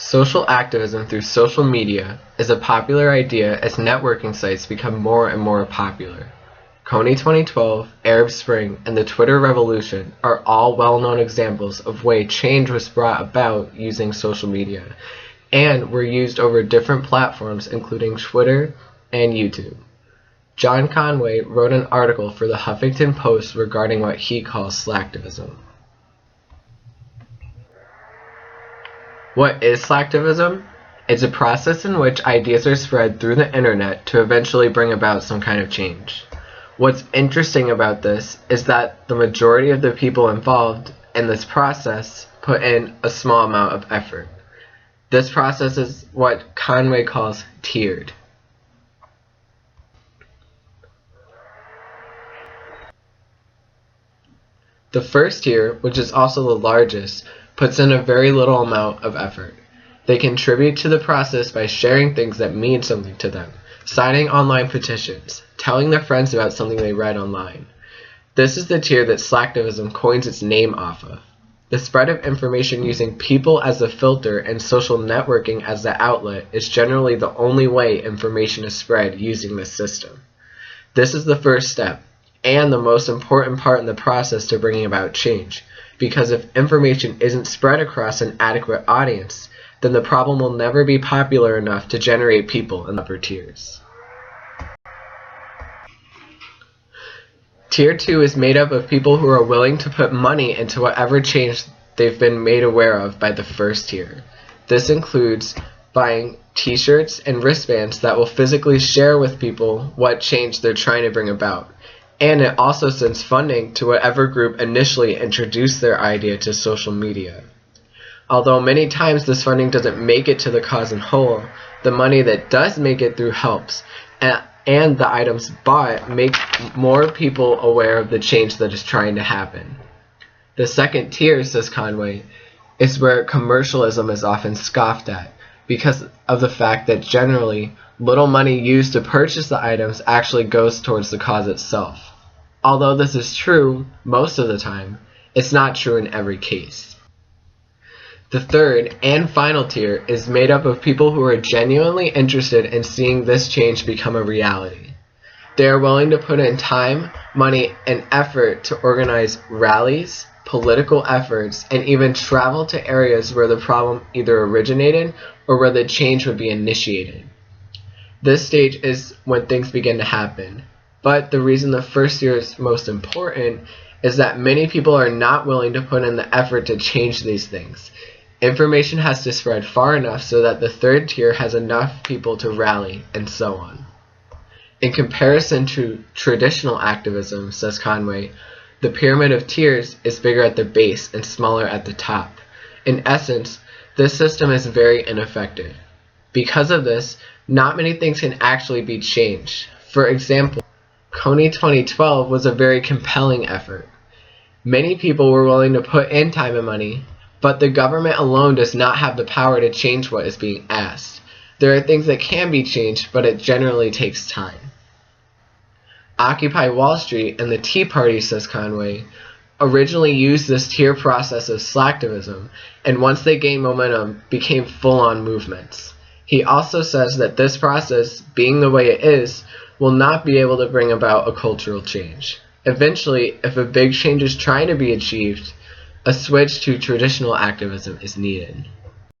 Social activism through social media is a popular idea as networking sites become more and more popular. Kony 2012, Arab Spring, and the Twitter revolution are all well-known examples of way change was brought about using social media, and were used over different platforms including Twitter and YouTube. John Conway wrote an article for the Huffington Post regarding what he calls Slacktivism. What is Slacktivism? It's a process in which ideas are spread through the internet to eventually bring about some kind of change. What's interesting about this is that the majority of the people involved in this process put in a small amount of effort. This process is what Conway calls tiered. The first tier, which is also the largest, puts in a very little amount of effort. They contribute to the process by sharing things that mean something to them, signing online petitions, telling their friends about something they read online. This is the tier that Slacktivism coins its name off of. The spread of information using people as the filter and social networking as the outlet is generally the only way information is spread using this system. This is the first step, and the most important part in the process to bringing about change, because if information isn't spread across an adequate audience, then the problem will never be popular enough to generate people in the upper tiers. Tier 2 is made up of people who are willing to put money into whatever change they've been made aware of by the first tier. This includes buying t-shirts and wristbands that will physically share with people what change they're trying to bring about. And it also sends funding to whatever group initially introduced their idea to social media. Although many times this funding doesn't make it to the cause in whole, the money that does make it through helps, and the items bought make more people aware of the change that is trying to happen. The second tier, says Conway, is where commercialism is often scoffed at, because of the fact that generally, little money used to purchase the items actually goes towards the cause itself. Although this is true most of the time, it's not true in every case. The third and final tier is made up of people who are genuinely interested in seeing this change become a reality. They are willing to put in time, money, and effort to organize rallies, political efforts, and even travel to areas where the problem either originated or where the change would be initiated. This stage is when things begin to happen, but the reason the first tier is most important is that many people are not willing to put in the effort to change these things. Information has to spread far enough so that the third tier has enough people to rally, and so on. In comparison to traditional activism, says Conway, the pyramid of tiers is bigger at the base and smaller at the top. In essence, this system is very ineffective. Because of this, not many things can actually be changed. For example, Kony 2012 was a very compelling effort. Many people were willing to put in time and money, but the government alone does not have the power to change what is being asked. There are things that can be changed, but it generally takes time. Occupy Wall Street and the Tea Party, says Conway, originally used this tier process of slacktivism, and once they gained momentum, became full-on movements. He also says that this process, being the way it is, will not be able to bring about a cultural change. Eventually, if a big change is trying to be achieved, a switch to traditional activism is needed.